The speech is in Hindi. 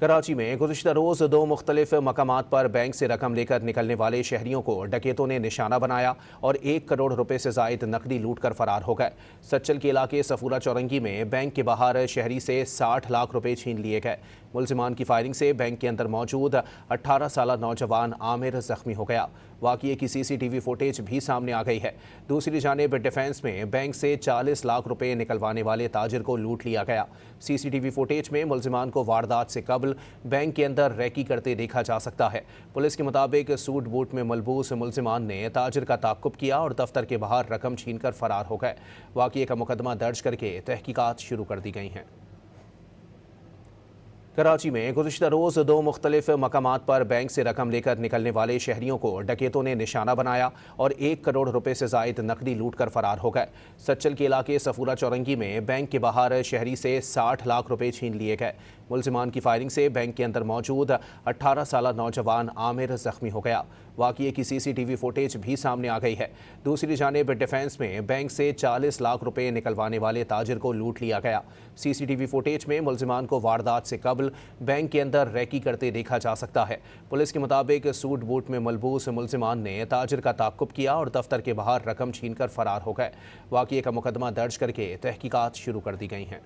कराची में गुज़िश्ता रोज़ दो मुख्तलिफ मकामात पर बैंक से रकम लेकर निकलने वाले शहरियों को डकैतों ने निशाना बनाया और 1 करोड़ रुपए से जायद नकदी लूट कर फरार हो गए। सच्चल के इलाके सफूरा चौरंगी में बैंक के बाहर शहरी से 60 लाख रुपए छीन लिए गए। मुलजिमान की फायरिंग से बैंक के अंदर मौजूद 18 साल नौजवान आमिर जख्मी हो गया। वाक़ये की CCTV फुटेज भी सामने आ गई है। दूसरी जानिब डिफेंस में बैंक से 40 लाख रुपए निकलवाने वाले ताजिर को लूट लिया गया। CCTV फुटेज में मुलजिमान को वारदात से कबल बैंक के अंदर रैकी करते देखा जा सकता है। पुलिस के मुताबिक सूट बूट में मलबूस मुलजिमान ने ताजिर का ताक़ुब किया और दफ्तर के बाहर रकम छीनकर फरार हो गए। वाक़ये का मुकदमा दर्ज करके तहकीकात शुरू कर दी गई हैं। कराची में गुज़िश्ता रोज़ दो मुख्तलिफ मकामात पर बैंक से रकम लेकर निकलने वाले शहरियों को डकैतों ने निशाना बनाया और 1 करोड़ रुपए से जायद नकदी लूट कर फरार हो गए। सच्चल के इलाके सफूरा चौरंगी में बैंक के बाहर शहरी से 60 लाख रुपए छीन लिए गए। मुलजिमान की फायरिंग से बैंक के अंदर मौजूद 18 साल नौजवान आमिर जख्मी हो गया। वाक़ये की CCTV फुटेज भी सामने आ गई है। दूसरी जानिब डिफेंस में बैंक से 40 लाख रुपए निकलवाने वाले ताजिर को लूट लिया गया। CCTV फुटेज में मुलजिमान को वारदात से कबल बैंक के अंदर रैकी करते देखा जा सकता है। पुलिस के मुताबिक सूट बूट में मलबूस मुलजिमान ने ताजिर का ताक़ुब किया और दफ्तर के बाहर रकम छीनकर फरार हो गए। वाक़ये का मुकदमा दर्ज करके तहकीकात शुरू कर दी गई हैं।